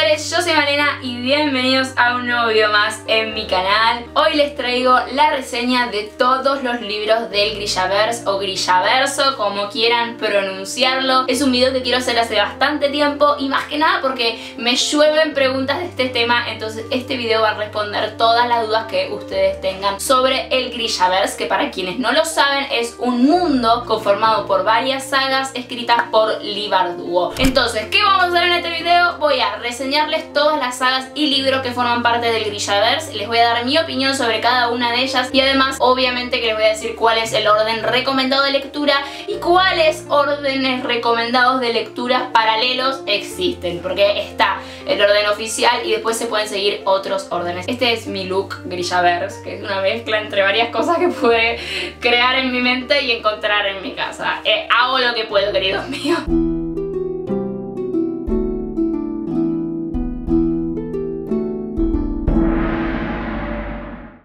señores, yo soy Malena y bienvenidos a un nuevo video más en mi canal. Hoy les traigo la reseña de todos los libros del Grishaverse o Grishaverso, como quieran pronunciarlo. Es un video que quiero hacer hace bastante tiempo y más que nada porque me llueven preguntas de este tema, entonces este video va a responder todas las dudas que ustedes tengan sobre el Grishaverse, que para quienes no lo saben es un mundo conformado por varias sagas escritas por Leigh Bardugo. Entonces, ¿qué vamos a hacer en este video? Voy a reseñarles todas las sagas y libros que forman parte del Grishaverse. Les voy a dar mi opinión sobre cada una de ellas y además obviamente que les voy a decir cuál es el orden recomendado de lectura y cuáles órdenes recomendados de lectura paralelos existen, porque está el orden oficial y después se pueden seguir otros órdenes. Este es mi look Grishaverse, que es una mezcla entre varias cosas que pude crear en mi mente y encontrar en mi casa. Hago lo que puedo, queridos míos.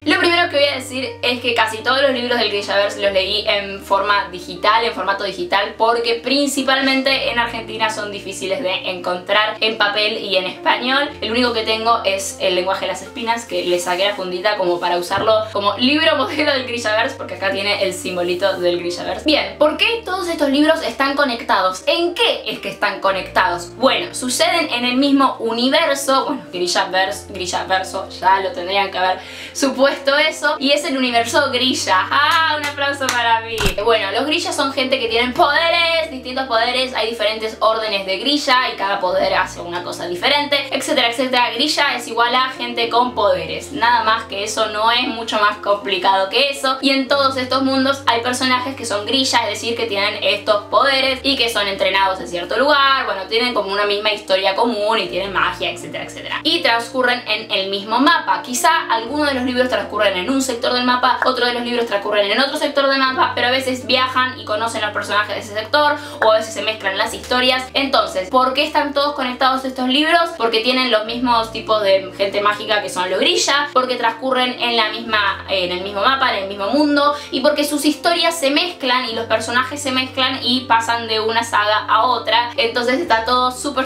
Lo primero que voy a decir es que casi todos los libros del Grishaverse los leí en forma digital, en formato digital, porque principalmente en Argentina son difíciles de encontrar en papel y en español. El único que tengo es El lenguaje de las espinas, que le saqué la fundita como para usarlo como libro modelo del Grishaverse, porque acá tiene el simbolito del Grishaverse. Bien, ¿por qué todos estos libros están conectados? ¿En qué es que están conectados? Bueno, suceden en el mismo universo. Bueno, Grishaverso, ya lo tendrían que haber supuesto eso, y es el universo Grisha. ¡Ah! Un aplauso para mí. Bueno, los Grishas son gente que tienen poderes, distintos poderes, hay diferentes órdenes de Grisha y cada poder hace una cosa diferente, etcétera, etcétera. Grisha es igual a gente con poderes, nada más que eso, no es mucho más complicado que eso. Y en todos estos mundos hay personajes que son Grisha, es decir, que tienen estos poderes y que son entrenados en cierto lugar, bueno, tienen como una misma historia común y tienen magia, etcétera, etcétera. Y transcurren en el mismo mapa. Quizá algunos de los libros transcurren en un sector del mapa, otros de los libros transcurren en otro sector del mapa, pero a veces viajan y conocen a los personajes de ese sector, o a veces se mezclan las historias. Entonces, ¿por qué están todos conectados estos libros? Porque tienen los mismos tipos de gente mágica que son los Grisha, porque transcurren en el mismo mapa, en el mismo mundo, y porque sus historias se mezclan y los personajes se mezclan y pasan de una saga a otra. Entonces está todo súper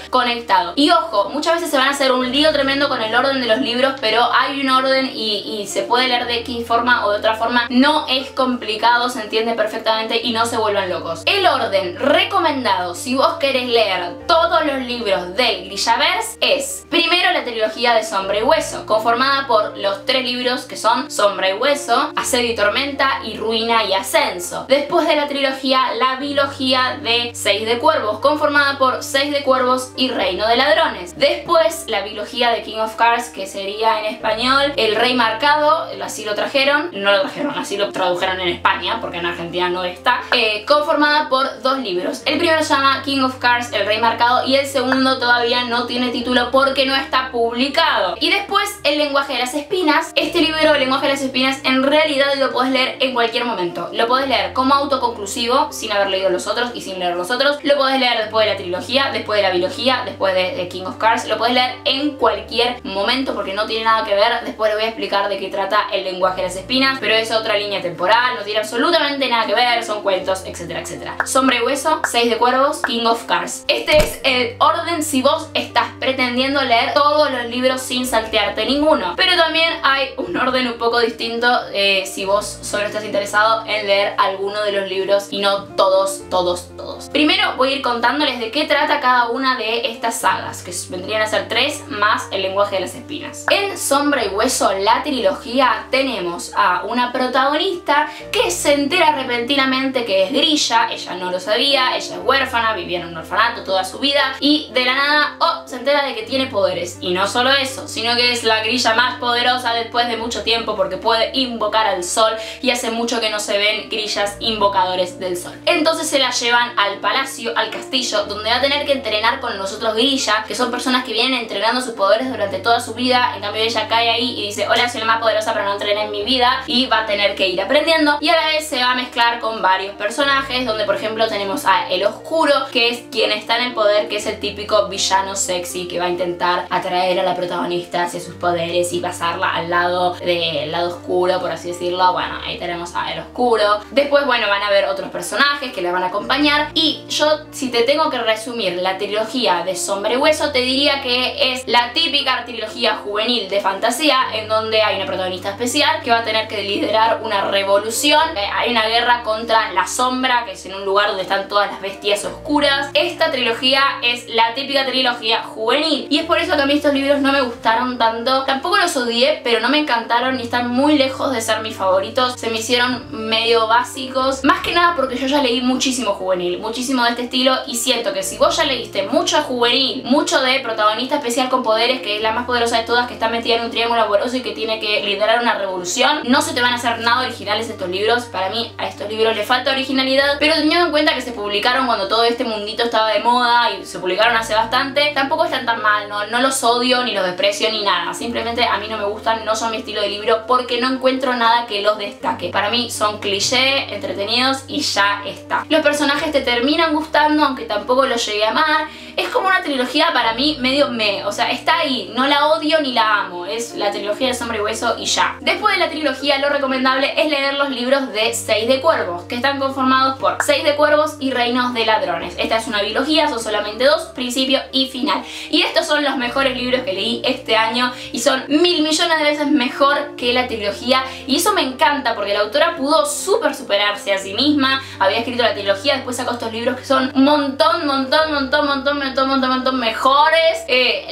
conectado. Y ojo, muchas veces se van a hacer un lío tremendo con el orden de los libros, pero hay un orden y se puede leer de X forma o de otra forma. No es complicado, se entiende perfectamente y no se vuelvan locos. El orden recomendado si vos querés leer todos los libros del Grishaverse es primero la trilogía de Sombra y Hueso, conformada por los 3 libros que son Sombra y Hueso, Asedio y Tormenta y Ruina y Ascenso. Después de la trilogía, la bilogía de 6 de Cuervos, conformada por 6 de Cuervos y Reino de Ladrones. Después la bilogía de King of Cards, que sería en español El Rey Marcado, así lo trajeron, no lo trajeron, así lo tradujeron en España, porque en Argentina no está, conformada por 2 libros. El primero se llama King of Cards, El Rey Marcado, y el segundo todavía no tiene título porque no está publicado. Y después El lenguaje de las espinas. Este libro, El lenguaje de las espinas, en realidad lo podés leer en cualquier momento. Lo podés leer como autoconclusivo, sin haber leído los otros y sin leer los otros. Lo podés leer después de la trilogía, después de la bilogía, después de King of Cards. Lo podés leer en cualquier momento porque no tiene nada que ver. Después les voy a explicar de qué trata El lenguaje de las espinas, pero es otra línea temporal, no tiene absolutamente nada que ver, son cuentos, etcétera, etcétera. Sombra y Hueso, 6 de Cuervos, King of Cards. Este es el orden si vos estás pretendiendo leer todos los libros sin saltearte ninguno, pero también hay un orden un poco distinto si vos solo estás interesado en leer alguno de los libros y no todos. Primero voy a ir contándoles de qué trata cada una de estas sagas, que vendrían a ser 3 más El lenguaje de las espinas. En Sombra y Hueso, la trilogía, tenemos a una protagonista que se entera repentinamente que es Grisha. Ella no lo sabía, ella es huérfana, vivía en un orfanato toda su vida y de la nada se entera de que tiene poderes. Y no solo eso, sino que es la Grisha más poderosa después de mucho tiempo, porque puede invocar al sol y hace mucho que no se ven Grishas invocadores del sol. Entonces se la llevan al palacio, al castillo, donde va a tener que entrenar con los otros Grisha, que son personas que vienen entrenando sus poderes durante toda su vida. En cambio ella cae ahí y dice: hola, soy la más poderosa, pero no entren en mi vida y va a tener que ir aprendiendo, y a la vez se va a mezclar con varios personajes, donde por ejemplo tenemos a El Oscuro, que es quien está en el poder, que es el típico villano sexy que va a intentar atraer a la protagonista hacia sus poderes y pasarla al lado oscuro, por así decirlo. Bueno, ahí tenemos a El Oscuro. Después, bueno, van a haber otros personajes que le van a acompañar, y yo, si te tengo que resumir la trilogía de Sombra y Hueso, te diría que es la típica trilogía juvenil de fantasía, en donde hay una protagonista especial que va a tener que liderar una revolución. Hay una guerra contra la sombra, que es en un lugar donde están todas las bestias oscuras. Esta trilogía es la típica trilogía juvenil, y es por eso que a mí estos libros no me gustaron tanto. Tampoco los odié, pero no me encantaron y están muy lejos de ser mis favoritos. Se me hicieron medio básicos, más que nada porque yo ya leí muchísimo juvenil, muchísimo de este estilo, y siento que si vos ya leíste mucho juvenil, mucho de protagonista especial con poderes, que es la más poderosa de todas, que está metida en un triángulo amoroso y que tiene que liderar una revolución, no se te van a hacer nada originales estos libros. Para mí a estos libros les falta originalidad, pero teniendo en cuenta que se publicaron cuando todo este mundito estaba de moda y se publicaron hace bastante, tampoco están tan mal, no los odio ni los desprecio ni nada. Simplemente a mí no me gustan, no son mi estilo de libro, porque no encuentro nada que los destaque. Para mí son cliché, entretenidos y ya está. Los personajes te terminan gustando, aunque tampoco los llegué a amar. Es como una trilogía para mí medio o sea, está ahí, no la odio ni la amo. Es la trilogía de Sombra y Hueso y ya. Después de la trilogía, lo recomendable es leer los libros de Seis de Cuervos, que están conformados por Seis de Cuervos y Reinos de Ladrones. Esta es una biología, son solamente dos, principio y final. Y estos son los mejores libros que leí este año y son 1000 millones de veces mejor que la trilogía, y eso me encanta porque la autora pudo superarse a sí misma. Había escrito la trilogía, después sacó estos libros que son un montón mejores.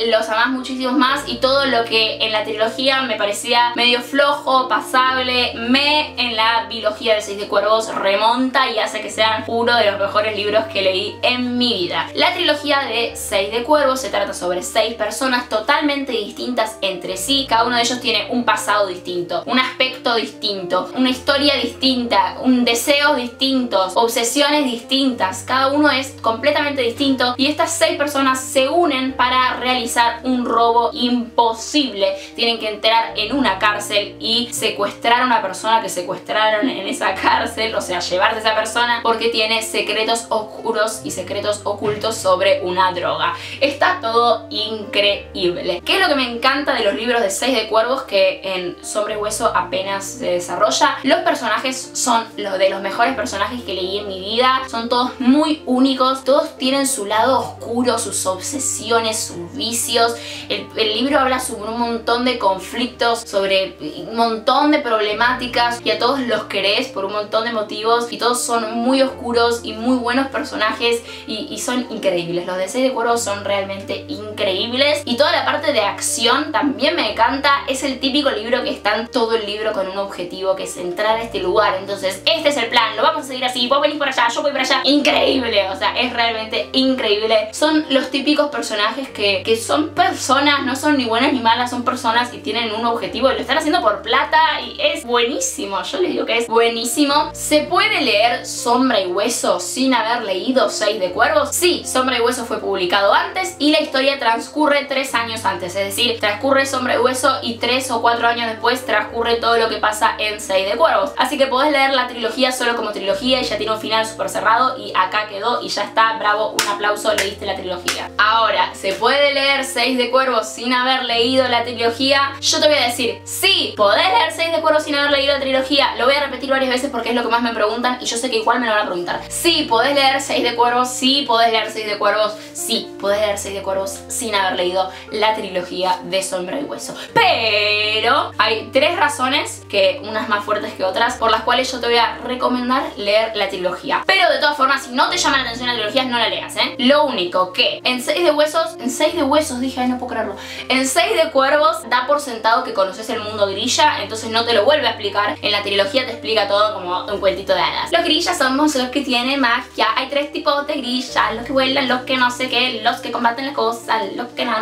Los amás muchísimos más, y todo lo que en la trilogía me parecía medio flojo, pasable, en la biología de Seis de Cuervos remonta y hace que sean uno de los mejores libros que leí en mi vida. La trilogía de Seis de Cuervos se trata sobre 6 personas totalmente distintas entre sí. Cada uno de ellos tiene un pasado distinto, un aspecto distinto, una historia distinta, deseos distintos, obsesiones distintas. Cada uno es completamente distinto, y estas 6 personas se unen para realizar un robo imposible. Tienen que entrar en una cárcel y secuestrar a una persona que secuestraron en esa cárcel, o sea, llevarse a esa persona porque tiene secretos oscuros y secretos ocultos sobre una droga. Está todo increíble. ¿Qué es lo que me encanta de los libros de Seis de Cuervos? Que en Sombra y Hueso apenas se desarrolla. Los personajes son los de los mejores personajes que leí en mi vida. Son todos muy únicos, todos tienen su lado oscuro, sus obsesiones, sus vicios. El libro habla sobre un montón de conflictos, sobre un montón de problemáticas, y a todos los querés por un montón de motivos, y todos son muy oscuros y muy buenos personajes, y son increíbles. Los de Seis de Cuervos son realmente increíbles, y toda la parte de acción también me encanta. Es el típico libro que está en todo el libro con un objetivo, que es entrar a este lugar. Entonces este es el plan, lo vamos a seguir así, vos venís por allá, yo voy por allá. Increíble, o sea, es realmente increíble. Son los típicos personajes que son personas, no son ni buenas ni malas, son personas y tienen un objetivo y lo están haciendo por plata, y es buenísimo. Yo les digo que es buenísimo. ¿Se puede leer Sombra y Hueso sin haber leído Seis de Cuervos? Sí, Sombra y Hueso fue publicado antes y la historia transcurre 3 años antes, es decir, transcurre Sombra y Hueso y 3 o 4 años después transcurre todo lo que pasa en Seis de Cuervos. Así que podés leer la trilogía solo como trilogía y ya tiene un final súper cerrado, y acá quedó y ya está. Bravo, un aplauso, leíste la trilogía. Ahora, ¿se puede leer Seis de Cuervos sin haber leído la trilogía? Yo te voy a decir, sí, podés leer Seis de Cuervos sin haber leído la trilogía. Lo voy a repetir varias veces porque es lo que más me preguntan, y yo sé que igual me lo van a preguntar. Sí, podés leer Seis de Cuervos, sí, podés leer Seis de Cuervos, sí, podés leer Seis de Cuervos sin haber leído la trilogía de Sombra y Hueso. Pero hay 3 razones, que unas más fuertes que otras, por las cuales yo te voy a recomendar leer la trilogía. Pero de todas formas, si no te llama la atención la trilogía, no la leas, ¿eh? Lo único que en Seis de Huesos dije, ay, no puedo creerlo. En Seis de Cuervos da por sentado que conoces el mundo grilla, entonces no te lo vuelve a explicar. En la trilogía te explica todo como un cuentito de hadas. Los grillas somos los que tienen magia. Hay 3 tipos de grillas: los que vuelan, los que no sé qué, los que combaten las cosas, los que na.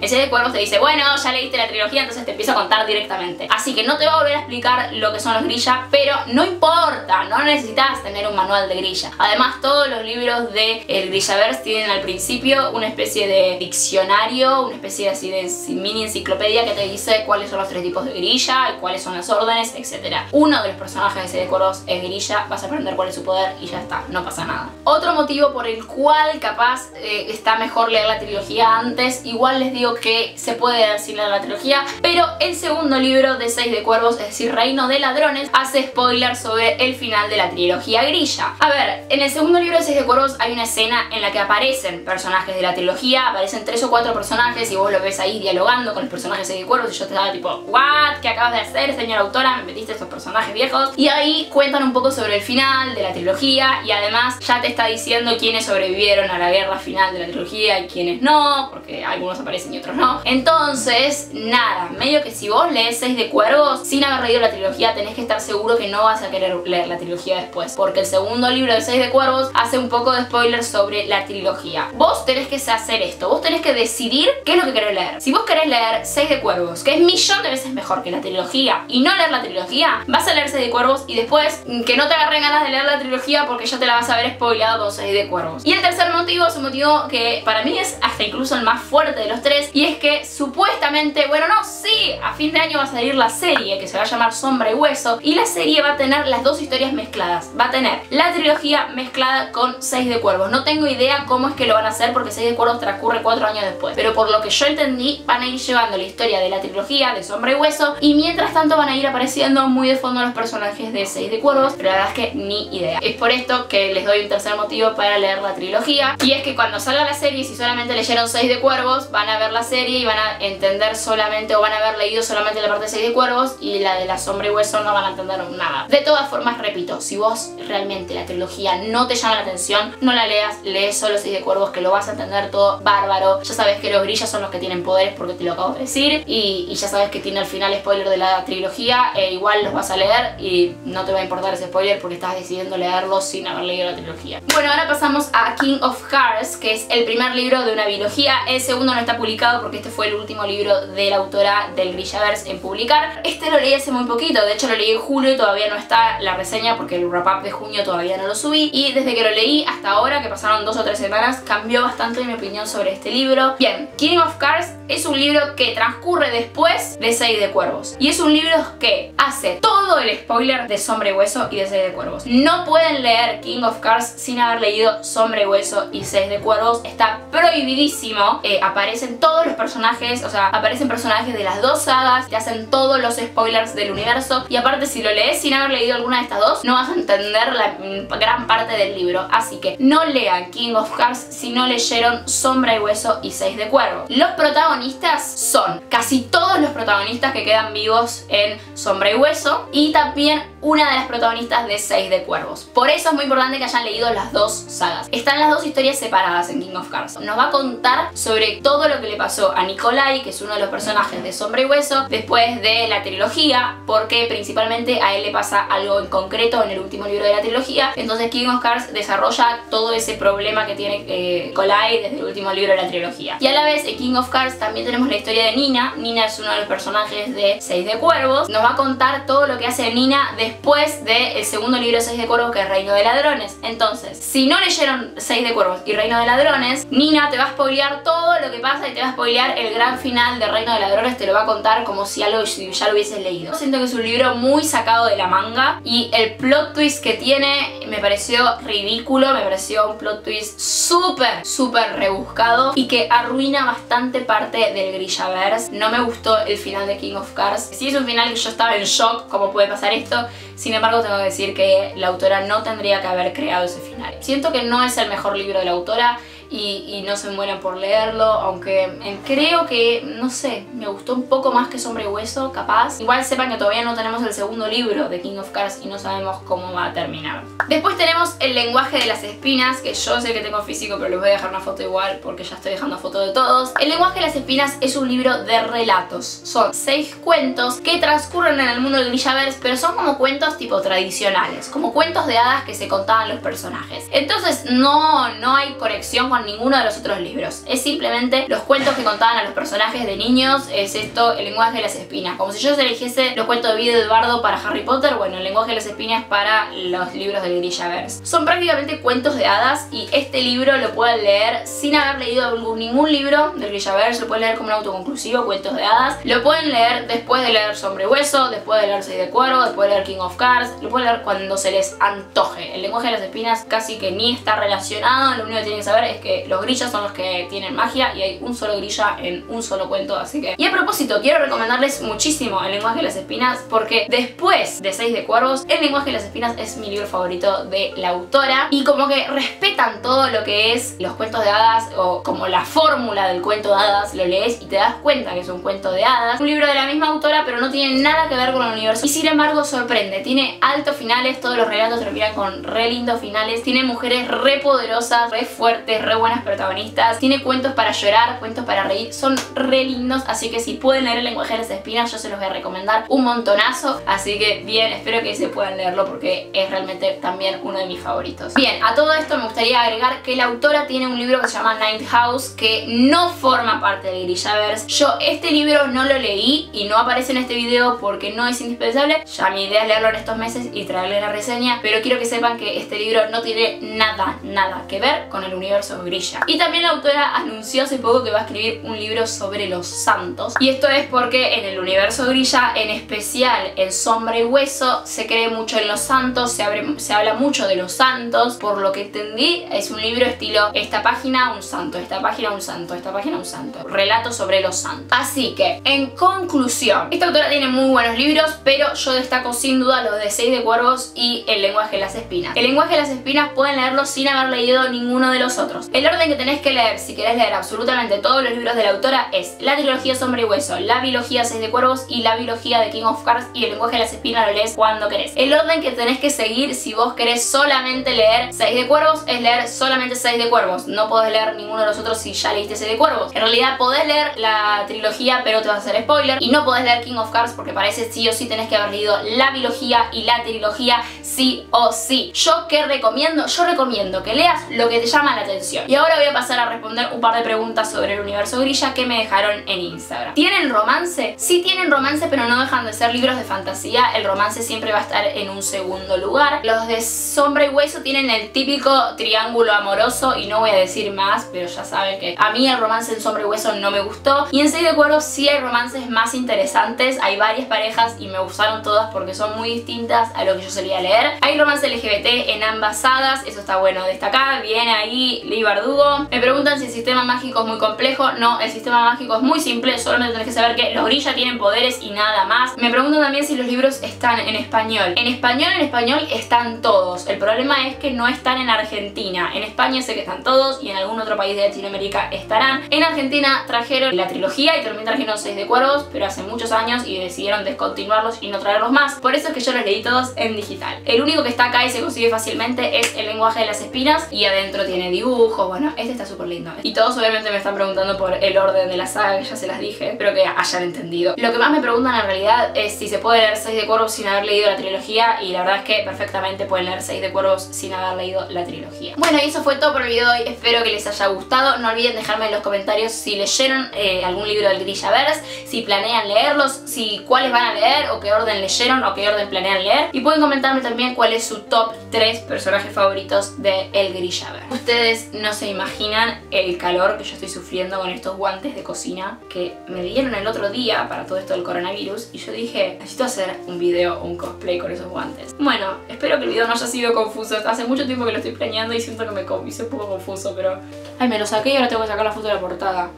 En Seis de Cuervos te dice, bueno, ya leíste la trilogía, entonces te empiezo a contar directamente. Así que no te va a volver a explicar lo que son los grillas, pero no importa, no necesitas tener un manual de grilla. Además, todos los libros de el Grillaverse tienen al principio una especie de diccionario, una especie así de mini enciclopedia que te dice cuáles son los 3 tipos de grilla y cuáles son las órdenes, etc. Uno de los personajes de Seis de Cuervos es grilla, vas a aprender cuál es su poder y ya está, no pasa nada. Otro motivo por el cual capaz está mejor leer la trilogía antes, igual les digo que se puede leer sin leer la trilogía, pero el segundo libro de Seis de Cuervos, es decir, Reino de Ladrones, hace spoiler sobre el final de la trilogía grilla. A ver, en el segundo libro de Seis de Cuervos hay una escena en la que aparecen personajes de la trilogía, aparecen 3 o 4 personajes y vos lo ves ahí dialogando con los personajes de Seis de Cuervos y yo te estaba tipo, ¿what? ¿Qué acabas de hacer, señora autora? Me metiste estos personajes viejos. Y ahí cuentan un poco sobre el final de la trilogía y además ya te está diciendo quiénes sobrevivieron a la guerra final de la trilogía y quiénes no, porque algunos aparecen y otros no. Entonces, nada, medio que si vos lees Seis de Cuervos sin haber leído la trilogía, tenés que estar seguro que no vas a querer leer la trilogía después, porque el segundo libro de Seis de Cuervos hace un poco de spoiler sobre la trilogía. Vos tenés que hacer esto, vos tenés que decidir qué es lo que querés leer. Si vos querés leer Seis de Cuervos, que es millón de veces mejor que la trilogía, y no leer la trilogía, vas a leer Seis de Cuervos y después que no te agarren ganas de leer la trilogía porque ya te la vas a ver spoileado con Seis de Cuervos. Y el tercer motivo es un motivo que para mí es hasta incluso el más fuerte de los 3, y es que supuestamente, bueno, no, sí, a fin de año va a salir la serie que se va a llamar Sombra y Hueso, y la serie va a tener las 2 historias mezcladas. Va a tener la trilogía mezclada con Seis de Cuervos. No tengo idea cómo es que lo van a hacer porque Seis de Cuervos transcurre 4 años después, pero por lo que yo entendí van a ir llevando la historia de la trilogía de Sombra y Hueso y mientras tanto van a ir apareciendo muy de fondo los personajes de Seis de Cuervos, pero la verdad es que ni idea. Es por esto que les doy un tercer motivo para leer la trilogía, y es que cuando salga la serie, si solamente leyeron Seis de Cuervos, van a ver la serie y van a entender solamente, o van a haber leído solamente la parte de Seis de Cuervos, y la de la Sombra y Hueso no van a entender nada. De todas formas, repito, si vos realmente la trilogía no te llama la atención, no la leas, lees solo Seis de Cuervos, que lo vas a entender todo bárbaro. Ya sabes que los grillas son los que tienen poderes porque te lo acabo de decir, y ya sabes que tiene al final spoiler de la trilogía, igual los vas a leer y no te va a importar ese spoiler porque estás decidiendo leerlo sin haber leído la trilogía. Bueno, ahora pasamos a King of Hearts, que es el primer libro de una biología. El segundo no está publicado porque este fue el último libro de la autora del Grillaverse en publicar. Este lo leí hace muy poquito, de hecho lo leí en julio y todavía no está la reseña porque el wrap-up de junio todavía no lo subí, y desde que lo leí hasta ahora, que pasaron 2 o 3 semanas, cambió bastante mi opinión sobre este libro. Bien, King of Hearts es un libro que transcurre después de Seis de Cuervos, y es un libro que hace todo el spoiler de Sombra y Hueso y de Seis de Cuervos. No pueden leer King of Hearts sin haber leído Sombra y Hueso y Seis de Cuervos, está prohibidísimo. Aparecen todos los personajes, o sea, aparecen personajes de las 2 sagas, te hacen todos los spoilers del universo, y aparte si lo lees sin haber leído alguna de estas 2, no vas a entender la gran parte del libro, así que no lean King of Hearts si no leyeron Sombra y Hueso y Seis de Cuervos. Los protagonistas son casi todos los protagonistas que quedan vivos en Sombra y Hueso, y también una de las protagonistas de Seis de Cuervos. Por eso es muy importante que hayan leído las 2 sagas. Están las 2 historias separadas en King of Hearts. Nos va a contar sobre todo lo que le pasó a Nikolai, que es uno de los personajes de Sombra y Hueso, después de la trilogía, porque principalmente a él le pasa algo en concreto en el último libro de la trilogía. Entonces King of Hearts desarrolla todo ese problema que tiene Nikolai desde el último libro de la trilogía. Y a la vez en King of Hearts también tenemos la historia de Nina. Nina es uno de los personajes de Seis de Cuervos. Nos va a contar todo lo que hace Nina después del segundo libro de Seis de Cuervos, que es Reino de Ladrones. Entonces, si no leyeron Seis de Cuervos y Reino de Ladrones, Nina te va a spoilear todo lo que pasa y te va a spoilear el gran final de Reino de Ladrones, te lo va a contar como si ya lo hubieses leído. Siento que es un libro muy sacado de la manga, y el plot twist que tiene me pareció ridículo, me pareció un plot twist súper rebuscado y que arruina bastante parte del Grillaverse. No me gustó el final de King of Hearts. Sí, es un final que yo estaba en shock, cómo puede pasar esto. Sin embargo, tengo que decir que la autora no tendría que haber creado ese final. Siento que no es el mejor libro de la autora y no se mueran por leerlo, aunque creo que, no sé, me gustó un poco más que Sombra y Hueso, capaz. Igual sepan que todavía no tenemos el segundo libro de King of Hearts y no sabemos cómo va a terminar. Después tenemos El lenguaje de las espinas, que yo sé que tengo físico, pero les voy a dejar una foto igual porque ya estoy dejando foto de todos. El lenguaje de las espinas es un libro de relatos. Son 6 cuentos que transcurren en el mundo del Grillaverse, pero son como cuentos tipo tradicionales, como cuentos de hadas que se contaban los personajes. Entonces no hay conexión con forman ninguno de los otros libros. Es simplemente los cuentos que contaban a los personajes de niños, es esto, el lenguaje de las espinas. Como si yo eligiese los cuentos de vida de Eduardo para Harry Potter, bueno, el lenguaje de las espinas para los libros del Grishaverse. Son prácticamente cuentos de hadas y este libro lo pueden leer sin haber leído ningún libro del Grishaverse, lo pueden leer como un autoconclusivo, cuentos de hadas. Lo pueden leer después de leer Sombra y Hueso, después de leer Seis de Cuervos, después de leer King of Cards, lo pueden leer cuando se les antoje. El lenguaje de las espinas casi que ni está relacionado, lo único que tienen que saber es que los grillas son los que tienen magia y hay un solo grilla en un solo cuento, así que... Y a propósito, quiero recomendarles muchísimo el lenguaje de las espinas porque después de Seis de Cuervos, el lenguaje de las espinas es mi libro favorito de la autora y como que respetan todo lo que es los cuentos de hadas o como la fórmula del cuento de hadas, lo lees y te das cuenta que es un cuento de hadas, un libro de la misma autora pero no tiene nada que ver con el universo y sin embargo sorprende, tiene altos finales, todos los relatos terminan con re lindos finales, tiene mujeres re poderosas, re fuertes, re buenas protagonistas, tiene cuentos para llorar, cuentos para reír, son re lindos, así que si pueden leer el lenguaje de las espinas yo se los voy a recomendar un montonazo, así que bien, espero que se puedan leerlo porque es realmente también uno de mis favoritos. Bien, a todo esto me gustaría agregar que la autora tiene un libro que se llama Ninth House que no forma parte del Grishaverse. Yo este libro no lo leí y no aparece en este video porque no es indispensable, ya mi idea es leerlo en estos meses y traerle la reseña, pero quiero que sepan que este libro no tiene nada que ver con el universo Grisha. Y también la autora anunció hace poco que va a escribir un libro sobre los santos y esto es porque en el universo Grisha, en especial en Sombra y Hueso, se cree mucho en los santos, se habla mucho de los santos. Por lo que entendí es un libro estilo esta página un santo, esta página un santo, esta página un santo, relatos sobre los santos. Así que en conclusión, esta autora tiene muy buenos libros, pero yo destaco sin duda los de Seis de Cuervos y el lenguaje de las espinas. El lenguaje de las espinas pueden leerlo sin haber leído ninguno de los otros. El orden que tenés que leer si querés leer absolutamente todos los libros de la autora es la trilogía Sombra y Hueso, la biología Seis de Cuervos y la biología de King of Cards, y el lenguaje de las espinas lo lees cuando querés. El orden que tenés que seguir si vos querés solamente leer Seis de Cuervos es leer solamente Seis de Cuervos, no podés leer ninguno de los otros si ya leíste Seis de Cuervos. En realidad podés leer la trilogía pero te vas a hacer spoiler, y no podés leer King of Cards porque parece sí o sí tenés que haber leído la biología y la trilogía sí o sí. ¿Yo qué recomiendo? Yo recomiendo que leas lo que te llama la atención. Y ahora voy a pasar a responder un par de preguntas sobre el universo Grisha que me dejaron en Instagram. ¿Tienen romance? Sí tienen romance, pero no dejan de ser libros de fantasía. El romance siempre va a estar en un segundo lugar. Los de Sombra y Hueso tienen el típico triángulo amoroso y no voy a decir más, pero ya saben que a mí el romance en Sombra y Hueso no me gustó. Y en Seis de Cuervos sí hay romances más interesantes, hay varias parejas y me gustaron todas porque son muy distintas a lo que yo solía leer. Hay romance LGBT en ambas sagas, eso está bueno destacar. Viene ahí Leigh Bardugo. Me preguntan si el sistema mágico es muy complejo. No, el sistema mágico es muy simple, solamente tenés que saber que los Grisha tienen poderes y nada más. Me preguntan también si los libros están en español. En español están todos. El problema es que no están en Argentina. En España sé que están todos y en algún otro país de Latinoamérica estarán. En Argentina trajeron la trilogía y también trajeron Seis de Cuervos, pero hace muchos años y decidieron descontinuarlos y no traerlos más. Por eso es que yo los leí todos en digital. El único que está acá y se consigue fácilmente es el lenguaje de las espinas y adentro tiene dibujos. Bueno, este está súper lindo. Y todos obviamente me están preguntando por el orden de la saga, que ya se las dije, espero que hayan entendido. Lo que más me preguntan en realidad es si se puede leer Seis de Cuervos sin haber leído la trilogía, y la verdad es que perfectamente pueden leer Seis de Cuervos sin haber leído la trilogía. Bueno, y eso fue todo por el video de hoy, espero que les haya gustado. No olviden dejarme en los comentarios si leyeron algún libro del Grishaverse, si planean leerlos, si cuáles van a leer o qué orden leyeron o qué orden planean leer, y pueden comentarme también cuál es su top 3 personajes favoritos de el Grishaverse. Ustedes no se imaginan el calor que yo estoy sufriendo con estos guantes de cocina que me dieron el otro día para todo esto del coronavirus, y yo dije, necesito hacer un video o un cosplay con esos guantes. Bueno, espero que el video no haya sido confuso. Hace mucho tiempo que lo estoy planeando y siento que me hice un poco confuso, pero... Ay, me lo saqué y ahora tengo que sacar la foto de la portada.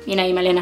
Bien ahí, Malena.